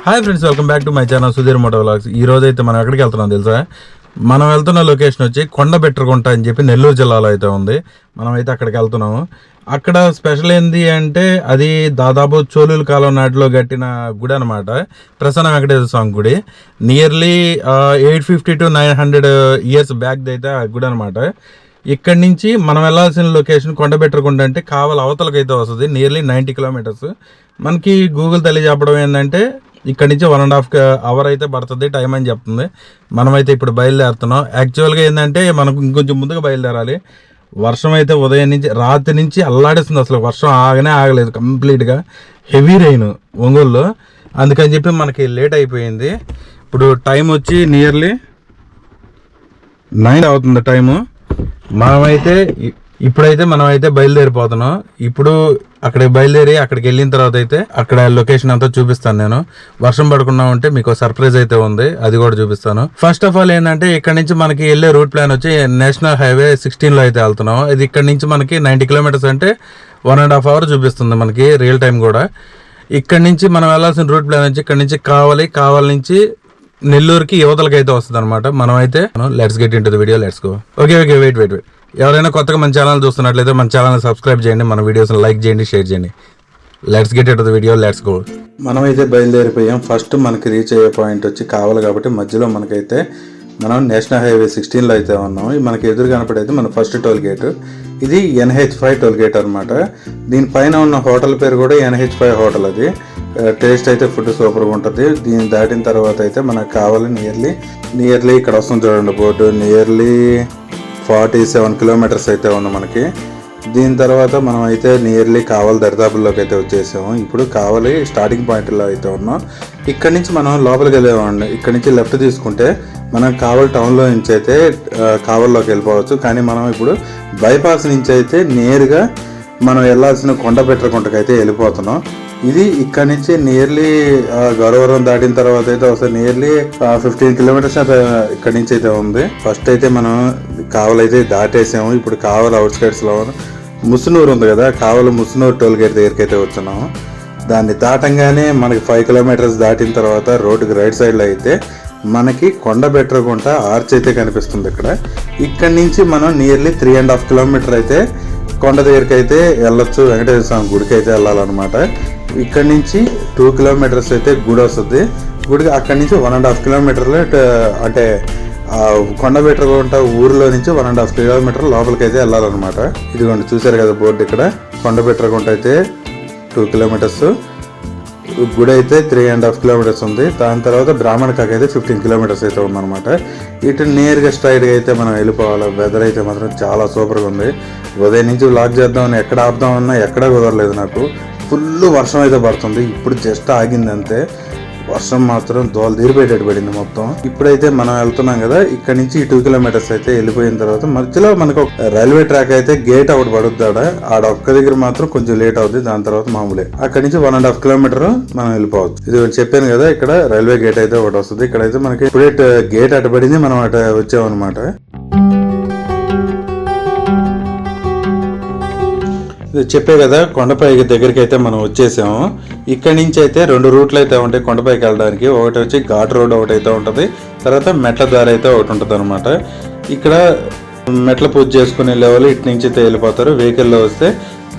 Hi friends, welcome back to my channel Sudheer moto vlogs. ఈ రోజు అయితే మనం ఎక్కడికి వెళ్తున్నాం తెలుసా? మనం వెళ్తున్న లొకేషన్ వచ్చి కొండబెట్టకుంట అని చెప్పి నెల్లూరు జిల్లాలో అయితే ఉంది. మనం అయితే అక్కడికి వెళ్తున్నాము. అక్కడ స్పెషల్ ఏంది అంటే అది దాదాపు చోళుల కాలం నాటిలో కట్టిన గుడి అనమాట. ప్రసన్న వెంకటేశ్వర స్వామి గుడి. నియర్లీ 850 to 900 ఇయర్స్ బ్యాక్ అయితే ఆ గుడి అనమాట. ఇక్కడి నుంచి మనం వెళ్ళాల్సిన లొకేషన్ కొండబెట్టకుంట అంటే కావల అవతలకైతే వస్తుంది. Nearly 90 kilometers. మనకి గూగుల్ తల్లి చెప్పడం ఏంటంటే ఇక్కడ నుంచి 1.5 hours అయితే పడుతుంది టైం అని చెప్తుంది. మనమైతే ఇప్పుడు బయలుదేరుతున్నాం. యాక్చువల్గా ఏంటంటే మనకు ఇంకొంచెం ముందుగా బయలుదేరాలి. వర్షం అయితే ఉదయం నుంచి రాత్రి నుంచి అల్లాడిస్తుంది. అసలు వర్షం ఆగలేదు కంప్లీట్గా. హెవీ రెయిన్ ఒంగోలులో. అందుకని చెప్పి మనకి లేట్ అయిపోయింది. ఇప్పుడు టైం వచ్చి నియర్లీ 9 అవుతుంది టైము. మనమైతే బయలుదేరిపోతున్నాం. ఇప్పుడు అక్కడికి బయలుదేరి అక్కడికి వెళ్ళిన తర్వాత అయితే అక్కడ లొకేషన్ అంతా చూపిస్తాను నేను. వర్షం పడకుండా ఉంటే మీకు సర్ప్రైజ్ అయితే ఉంది, అది కూడా చూపిస్తాను. ఫస్ట్ ఆఫ్ ఆల్ ఏంటంటే ఇక్కడ నుంచి మనకి వెళ్ళే రూట్ ప్లాన్ వచ్చి నేషనల్ హైవే 16 అయితే వెళ్తున్నాం. ఇది ఇక్కడ నుంచి మనకి 90 kilometers అంటే 1.5 hours చూపిస్తుంది మనకి రియల్ టైం కూడా. ఇక్కడ నుంచి మనం వెళ్ళాల్సిన రూట్ ప్లాన్ వచ్చి ఇక్కడ నుంచి కావాలి నుంచి నెల్లూరుకి యువతలకి అయితే వస్తుంది అనమాట. మనమైతే let's get into the video, let's go. Okay wait. ఎవరైనా కొత్తగా మన ఛానల్ చూస్తున్నట్లయితే మన ఛానల్ సబ్స్క్రైబ్ చేయండి, మన వీడియోస్ లైక్ చేయండి, షేర్ చేయండి. Let's get into the video, let's go. మనమైతే బయలుదేరిపోయాం. ఫస్ట్ మనకి రీచ్ అయ్యే పాయింట్ వచ్చి కావాలి కాబట్టి మధ్యలో మనకైతే మనం నేషనల్ హైవే 16లో అయితే ఉన్నాం. మనకి ఎదురు కనపడైతే మన ఫస్ట్ టోల్ గేట్. ఇది NH5 టోల్ గేట్ అనమాట. దీనిపైన ఉన్న హోటల్ పేరు కూడా NH5 హోటల్. అది టేస్ట్ అయితే ఫుడ్ సూపర్గా ఉంటుంది. దీన్ని దాటిన తర్వాత అయితే మనకు కావాలి నియర్లీ ఇక్కడ వస్తుంది చూడండి బోర్డు. నియర్లీ 47 kilometers అయితే ఉంది మనకి. దీని తర్వాత మనం అయితే నియర్లీ కావలి దరిదాపుల్లోకి అయితే వచ్చేసాము. ఇప్పుడు కావలి స్టార్టింగ్ పాయింట్లో అయితే ఉన్నాం. ఇక్కడ నుంచి మనం లోపలికి వెళ్ళేవాడిని. ఇక్కడ నుంచి లెఫ్ట్ తీసుకుంటే మనం కావలి టౌన్లో నుంచి అయితే కావలిలోకి వెళ్ళిపోవచ్చు. కానీ మనం ఇప్పుడు బైపాస్ నుంచి అయితే నేరుగా మనం వెళ్ళాల్సిన కొండబెట్టకుంటకి అయితే వెళ్ళిపోతున్నాం. ఇది ఇక్కడ నుంచి నియర్లీ గౌరవరం దాటిన తర్వాత అయితే ఒకసారి నియర్లీ 15 kilometers ఇక్కడ నుంచి అయితే ఉంది. ఫస్ట్ అయితే మనం కావలి అయితే దాటేసాము. ఇప్పుడు కావలి అవుట్స్కైట్స్ లో ముసునూరు ఉంది కదా, కావలి ముసునూరు టోల్ గేట్ దగ్గరికి అయితే వచ్చున్నాము. దాన్ని దాటంగానే మనకి 5 kilometers దాటిన తర్వాత రోడ్డుకి రైట్ సైడ్ లో అయితే మనకి కొండబెట్టకుంట ఆర్చ్ అయితే కనిపిస్తుంది. ఇక్కడ నుంచి మనం నియర్లీ 3.5 kilometers అయితే కొండ దగ్గరికి అయితే వెళ్ళొచ్చు. వెంకటేశ్వర స్వామి గుడికి అయితే వెళ్ళాలన్నమాట. ఇక్కడ నుంచి 2 kilometers అయితే గుడి వస్తుంది. గుడికి అక్కడి నుంచి 1.5 kilometers అంటే కొండబెట్టకుంట ఊరిలో నుంచి 1.5 kilometers లోపలికి అయితే వెళ్ళాలన్నమాట. ఇదిగోండి చూసారు కదా బోర్డు. ఇక్కడ కొండబెట్టకుంట అయితే 2 kilometers, గుడి అయితే 3.5 kilometers ఉంది. దాని తర్వాత బ్రాహ్మణకాకి అయితే 15 kilometers అయితే ఉందన్నమాట. ఇటు నేరుగా స్ట్రైట్గా అయితే మనం వెళ్ళిపోవాలి. వెదర్ అయితే మాత్రం చాలా సూపర్గా ఉంది. ఉదయం నుంచి వ్లాగ్ చేద్దామని ఎక్కడ ఆపుదామన్నా ఎక్కడా కుదరలేదు నాకు. ఫుల్ వర్షం అయితే పడుతుంది. ఇప్పుడు జస్ట్ ఆగింది అంతే. వర్షం మాత్రం దోలు తీరిపోయేటట్టు పడింది మొత్తం. ఇప్పుడైతే మనం వెళ్తున్నాం కదా, ఇక్కడ నుంచి 2 kilometers అయితే వెళ్ళిపోయిన తర్వాత మధ్యలో మనకు రైల్వే ట్రాక్ అయితే గేట్ ఒకటి పడుద్దాడ. ఆడ ఒక్క దగ్గర మాత్రం కొంచెం లేట్ అవుతుంది. దాని తర్వాత మామూలే. అక్కడ నుంచి 1.5 kilometers మనం వెళ్ళిపోవచ్చు. ఇది చెప్పాను కదా, ఇక్కడ రైల్వే గేట్ అయితే ఒకటి వస్తుంది. ఇక్కడైతే మనకి ఇప్పుడే గేట్ అటు పడింది, మనం అటు వచ్చామన్నమాట. చెప్పే కదా కొండపైకి దగ్గరికి అయితే మనం వచ్చేసాము. ఇక్కడ నుంచి అయితే 2 రూట్లు అయితే ఉంటాయి కొండపైకి వెళ్ళడానికి. ఒకటి వచ్చి ఘాట్ రోడ్ ఒకటి అయితే ఉంటుంది, తర్వాత మెట్ల దారి అయితే ఒకటి ఉంటుంది అనమాట. ఇక్కడ మెట్ల పూజ చేసుకుని వెళ్ళేవాళ్ళు ఇటు నుంచి అయితే వెళ్ళిపోతారు. వెహికల్లో వస్తే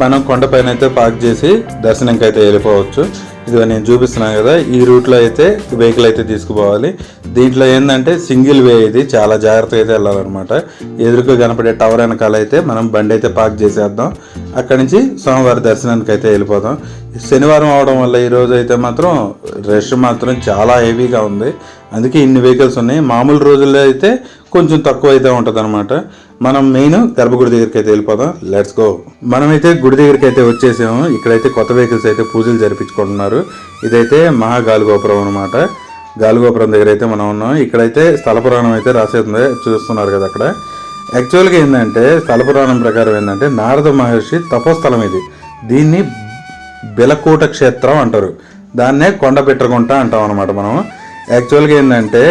మనం కొండపైన అయితే పార్క్ చేసి దర్శనంకి అయితే వెళ్ళిపోవచ్చు. ఇది నేను చూపిస్తున్నాను కదా, ఈ రూట్లో అయితే వెహికల్ అయితే తీసుకుపోవాలి. దీంట్లో ఏంటంటే సింగిల్ వే, ఇది చాలా జాగ్రత్తగా అయితే వెళ్ళాలన్నమాట. ఎదురుగా కనపడే టవర్ వెనకాల అయితే మనం బండి అయితే పార్క్ చేసేద్దాం. అక్కడి నుంచి సోమవారం దర్శనానికి అయితే వెళ్ళిపోదాం. శనివారం అవడం వల్ల ఈరోజు అయితే మాత్రం రష్ మాత్రం చాలా హెవీగా ఉంది. అందుకే ఇన్ని వెహికల్స్ ఉన్నాయి. మామూలు రోజుల్లో అయితే కొంచెం తక్కువ అయితే ఉంటుంది అనమాట. మనం మెయిన్ గర్భగుడి దగ్గరికి అయితే వెళ్ళిపోదాం. Let's go. మనమైతే గుడి దగ్గరికి అయితే వచ్చేసాము. ఇక్కడైతే కొత్త వెహికల్స్ అయితే పూజలు జరిపించుకుంటున్నారు. ఇదైతే మహాగాలిగోపురం అనమాట. గాలిగోపురం దగ్గర అయితే మనం ఉన్నాం. ఇక్కడైతే స్థల పురాణం అయితే రాసేస్తుంది, చూస్తున్నారు కదా. అక్కడ యాక్చువల్గా ఏంటంటే స్థల పురాణం ప్రకారం ఏంటంటే నారద మహర్షి తపోస్థలం ఇది. దీన్ని బిలకూట క్షేత్రం అంటారు. దాన్నే కొండబెట్టకుంట అంటాం అనమాట. మనం యాక్చువల్గా ఏంటంటే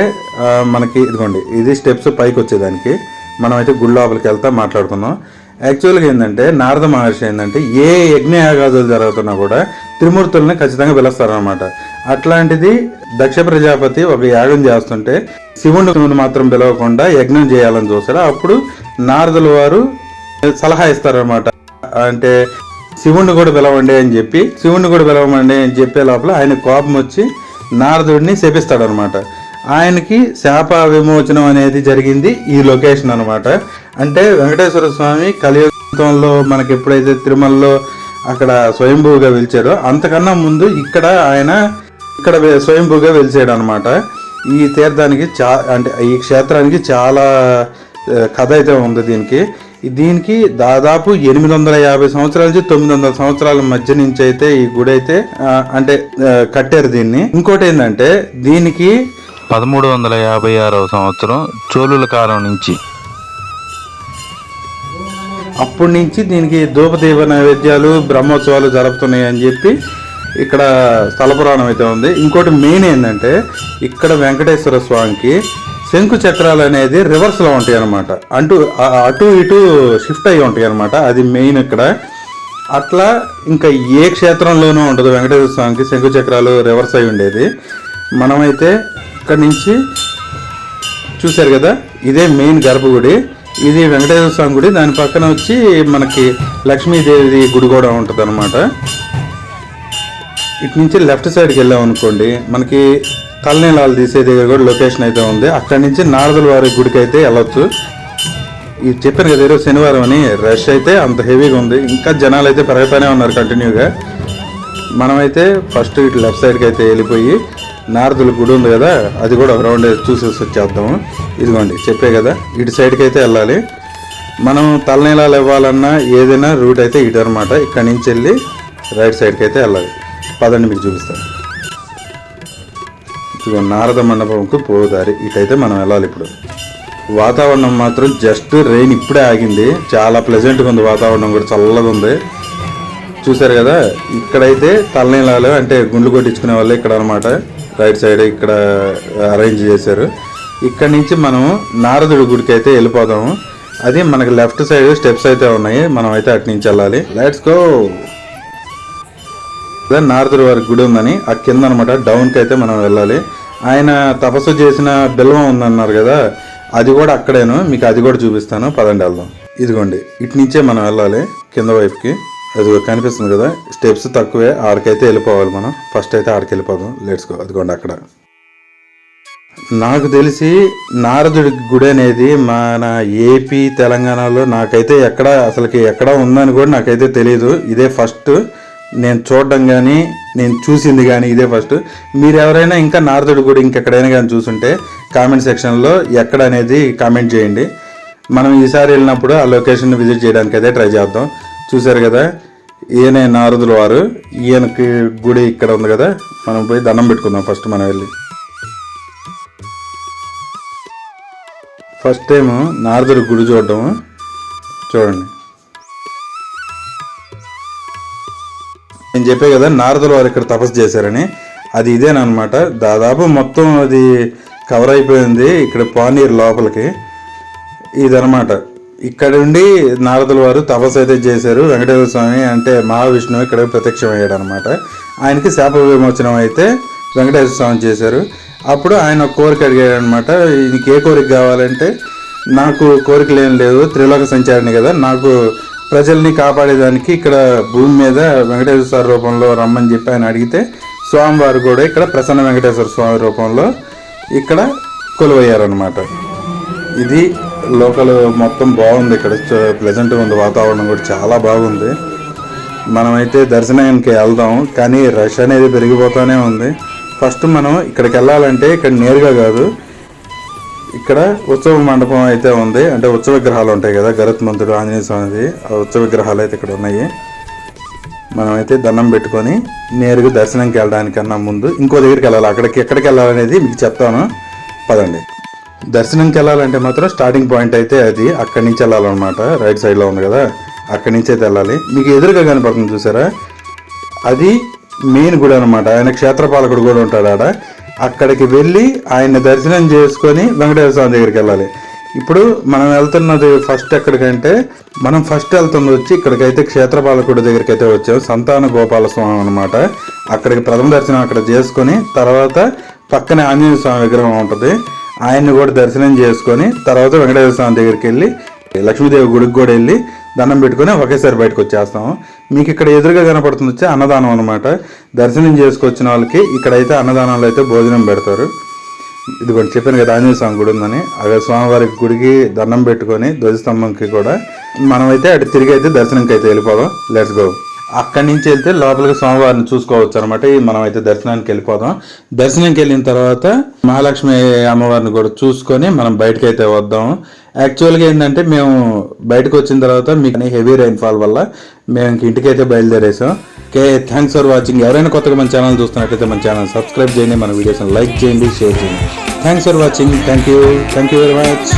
మనకి ఇదిగోండి, ఇది స్టెప్స్ పైకి వచ్చేదానికి. మనం అయితే గుడి లోపలికి వెళ్తా మాట్లాడుకుందాం. యాక్చువల్గా ఏంటంటే నారద మహర్షి ఏంటంటే ఏ యజ్ఞయాగాదులు జరుగుతున్నా కూడా త్రిమూర్తుల్ని ఖచ్చితంగా పిలుస్తారనమాట. అట్లాంటిది దక్ష ప్రజాపతి ఒక యాగం చేస్తుంటే శివుడిని మాత్రం పిలవకుండా యజ్ఞం చేయాలని చూస్తారు. అప్పుడు నారదుల వారు సలహా ఇస్తారనమాట. అంటే శివుణ్ణి కూడా పిలవండి అని చెప్పే లోపల ఆయన కోపం వచ్చి నారదుడిని శపిస్తాడనమాట. ఆయనకి శాప విమోచనం అనేది జరిగింది ఈ లొకేషన్ అనమాట. అంటే వెంకటేశ్వర స్వామి కలియుగంలో మనకి ఎప్పుడైతే తిరుమలలో అక్కడ స్వయంభూగా వెలిచారో అంతకన్నా ముందు ఇక్కడ స్వయంభూగా వెలిచాడు అనమాట. ఈ తీర్థానికి అంటే ఈ క్షేత్రానికి చాలా కథ అయితే ఉంది. దీనికి దాదాపు 850 సంవత్సరాల నుంచి 900 సంవత్సరాల మధ్య నుంచి అయితే ఈ గుడి అయితే అంటే కట్టారు దీన్ని. ఇంకోటి ఏంటంటే దీనికి 1356వ సంవత్సరం చోళుల కాలం నుంచి అప్పటి నుంచి దీనికి ధూపదీప నైవేద్యాలు బ్రహ్మోత్సవాలు జరుపుతున్నాయి అని చెప్పి ఇక్కడ స్థల పురాణం అయితే ఉంది. ఇంకోటి మెయిన్ ఏంటంటే ఇక్కడ వెంకటేశ్వర స్వామికి శంకు చక్రాలు అనేది రివర్స్లో ఉంటాయి అనమాట. అటు ఇటు షిఫ్ట్ అయ్యి ఉంటాయి అనమాట. అది మెయిన్ ఇక్కడ. అట్లా ఇంకా ఏ క్షేత్రంలోనూ ఉండదు వెంకటేశ్వర స్వామికి శంకు చక్రాలు రివర్స్ అయి ఉండేది. మనమైతే ఇక్కడ నుంచి చూశారు కదా, ఇదే మెయిన్ గర్భగుడి. ఇది వెంకటేశ్వర స్వామి గుడి. దాని పక్కన వచ్చి మనకి లక్ష్మీదేవి గుడి కూడా ఉంటుంది అనమాట. ఇటు నుంచి లెఫ్ట్ సైడ్కి వెళ్ళాం అనుకోండి, మనకి తలనీలాలు తీసే దగ్గర కూడా లొకేషన్ అయితే ఉంది. అక్కడి నుంచి నారదుల వారి గుడికి అయితే వెళ్ళొచ్చు. ఇది చెప్పాను కదా ఈరోజు శనివారం అని, రష్ అయితే అంత హెవీగా ఉంది. ఇంకా జనాలు అయితే పెరుగుతూనే ఉన్నారు కంటిన్యూగా. మనమైతే ఫస్ట్ ఇటు లెఫ్ట్ సైడ్కి అయితే వెళ్ళిపోయి నారదుల గుడి ఉంది కదా, అది కూడా ఒక రౌండ్ చూసేసి వచ్చేద్దాము. ఇదిగోండి చెప్పే కదా, ఇటు సైడ్కి అయితే వెళ్ళాలి. మనం తలనీలాలు ఇవ్వాలన్నా ఏదైనా రూట్ అయితే ఇటు అనమాట. ఇక్కడి నుంచి వెళ్ళి రైట్ సైడ్కి అయితే వెళ్ళాలి. పదండి మీకు చూపిస్తాను. ఇదిగో నారద మండపంకు పోదారి, ఇటైతే మనం వెళ్ళాలి. ఇప్పుడు వాతావరణం మాత్రం జస్ట్ రెయిన్ ఇప్పుడే ఆగింది. చాలా ప్లెజెంట్గా ఉంది వాతావరణం కూడా, చల్లగా ఉంది. చూసారు కదా, ఇక్కడైతే తలనీలాలు అంటే గుండ్లు కొట్టించుకునే వాళ్ళు ఇక్కడ అనమాట. రైట్ సైడ్ ఇక్కడ అరేంజ్ చేశారు. ఇక్కడ నుంచి మనం నారదుడి గుడికి అయితే వెళ్ళిపోదాము. అది మనకి లెఫ్ట్ సైడ్ స్టెప్స్ అయితే ఉన్నాయి, మనం అయితే అటు నుంచి వెళ్ళాలి. Let's go. నారదుడి వారి గుడి ఉందని ఆ కింద అనమాట, డౌన్కి అయితే మనం వెళ్ళాలి. ఆయన తపస్సు చేసిన బిల్వం ఉందన్నారు కదా, అది కూడా అక్కడేను, మీకు అది కూడా చూపిస్తాను. పదండి వెళ్దాం. ఇదిగోండి ఇటు నుంచే మనం వెళ్ళాలి కింద వైపుకి. అది కనిపిస్తుంది కదా, స్టెప్స్ తక్కువే, ఆడికైతే వెళ్ళిపోవాలి మనం. ఫస్ట్ అయితే ఆడికి వెళ్ళిపోదాం. Let's go. అదిగోండి అక్కడ. నాకు తెలిసి నారదుడి గుడి అనేది మన ఏపీ తెలంగాణలో నాకైతే ఎక్కడ ఉందని కూడా నాకైతే తెలియదు. ఇదే ఫస్ట్ నేను చూడడం కానీ నేను చూసింది కానీ ఇదే ఫస్ట్. మీరు ఎవరైనా ఇంకా నారదుడి గుడి ఇంకెక్కడైనా కానీ చూసుంటే కామెంట్ సెక్షన్లో ఎక్కడ అనేది కామెంట్ చేయండి. మనం ఈసారి వెళ్ళినప్పుడు ఆ లొకేషన్ విజిట్ చేయడానికి అయితే ట్రై చేద్దాం. చూసారు కదా, ఈయనే నారదుల వారు. ఈయనకి గుడి ఇక్కడ ఉంది కదా, మనం పోయి దండం పెట్టుకుందాం ఫస్ట్. మనం వెళ్ళి ఫస్ట్ టైం నారదుడి గుడి చూడటము. చూడండి, నేను చెప్పే కదా నారదుల వారు ఇక్కడ తపస్సు చేశారని, అది ఇదేనమాట. దాదాపు మొత్తం అది కవర్ అయిపోయింది ఇక్కడ పానీర్ లోపలికి. ఇదనమాట, ఇక్కడ ఉండి నారదుల వారు తపస్సు అయితే చేశారు. వెంకటేశ్వర స్వామి అంటే మహావిష్ణువు ఇక్కడ ప్రత్యక్షం అయ్యాడు అనమాట. ఆయనకి శాప విమోచనం అయితే వెంకటేశ్వర స్వామి చేశారు. అప్పుడు ఆయన కోరిక అడిగాడు అనమాట. ఈయనకి ఏ కోరిక కావాలంటే, నాకు కోరికలు ఏం లేవు, త్రిలోక సంచారిని కదా, నాకు ప్రజల్ని కాపాడేదానికి ఇక్కడ భూమి మీద వెంకటేశ్వర స్వామి రూపంలో రమ్మని చెప్పి ఆయన అడిగితే, స్వామివారు కూడా ఇక్కడ ప్రసన్న వెంకటేశ్వర స్వామి రూపంలో ఇక్కడ కొలువయ్యారనమాట. ఇది లోకల్ మొత్తం బాగుంది. ఇక్కడ ప్లెజెంట్గా ఉంది, వాతావరణం కూడా చాలా బాగుంది. మనమైతే దర్శనానికి వెళ్దాం, కానీ రష్ అనేది పెరిగిపోతూనే ఉంది. ఫస్ట్ మనం ఇక్కడికి వెళ్ళాలంటే ఇక్కడ నేరుగా కాదు, ఇక్కడ ఉత్సవ మండపం అయితే ఉంది. అంటే ఉత్సవ విగ్రహాలు ఉంటాయి కదా, గరుత్మంతుడు, ఆంజనేయ స్వామిది, ఆ ఉత్సవ విగ్రహాలు అయితే ఇక్కడ ఉన్నాయి. మనమైతే దండం పెట్టుకొని నేరుగా దర్శనంకి వెళ్ళడానికన్నా ముందు ఇంకో దగ్గరికి వెళ్ళాలి. ఎక్కడికి వెళ్ళాలనేది మీకు చెప్తాను. పదండి. దర్శనంకి వెళ్ళాలంటే మాత్రం స్టార్టింగ్ పాయింట్ అయితే అది అక్కడి నుంచి వెళ్ళాలన్నమాట. రైట్ సైడ్లో ఉంది కదా, అక్కడి నుంచి అయితే వెళ్ళాలి. మీకు ఎదురుగా కనపడుతుంది చూసారా, అది మెయిన్ గుడి అనమాట. ఆయన క్షేత్రపాలకుడు కూడా ఉంటాడు ఆడ. అక్కడికి వెళ్ళి ఆయన దర్శనం చేసుకొని వెంకటేశ్వర స్వామి దగ్గరికి వెళ్ళాలి. ఇప్పుడు మనం వెళ్తున్నది ఫస్ట్ ఎక్కడికంటే మనం ఫస్ట్ వెళ్తున్నది వచ్చి ఇక్కడికైతే క్షేత్రపాలకుడి దగ్గరికి అయితే వచ్చాం. సంతాన గోపాల స్వామి అనమాట. అక్కడికి ప్రథమ దర్శనం అక్కడ చేసుకొని తర్వాత పక్కనే ఆంజనేయ స్వామి విగ్రహం ఉంటుంది, ఆయన్ని కూడా దర్శనం చేసుకొని తర్వాత వెంకటేశ్వర స్వామి దగ్గరికి వెళ్ళి లక్ష్మీదేవి గుడికి కూడా వెళ్ళి దండం పెట్టుకొని ఒకేసారి బయటకు వచ్చేస్తాము. మీకు ఇక్కడ ఎదురుగా కనపడుతుంది వచ్చి అన్నదానం అనమాట. దర్శనం చేసుకొచ్చిన వాళ్ళకి ఇక్కడైతే అన్నదానంలో అయితే భోజనం పెడతారు. ఇదిగోండి చెప్పాను కదా ఆంజనేయ స్వామి గుడి ఉందని, అక్కడ స్వామివారి గుడికి దండం పెట్టుకొని ధ్వజస్తంభంకి కూడా మనమైతే అటు తిరిగి అయితే దర్శనంకి అయితే వెళ్ళిపోదాం. Let's go. అక్కడి నుంచి వెళ్తే లోపలికి స్వామివారిని చూసుకోవచ్చు అనమాట. మనం అయితే దర్శనానికి వెళ్ళిపోదాం. దర్శనంకి వెళ్ళిన తర్వాత మహాలక్ష్మి అమ్మవారిని కూడా చూసుకొని మనం బయటకు అయితే వద్దాం. యాక్చువల్గా ఏంటంటే మేము బయటకు వచ్చిన తర్వాత మీకు హెవీ రైన్ఫాల్ వల్ల మేము ఇంక ఇంటికైతే బయలుదేరేసాం. Okay, thanks for watching. ఎవరైనా కొత్తగా మన ఛానల్ చూస్తున్నట్లయితే మన ఛానల్ సబ్స్క్రైబ్ చేయండి, మన వీడియోస్ని లైక్ చేయండి, షేర్ చేయండి. Thanks for watching. Thank you very much.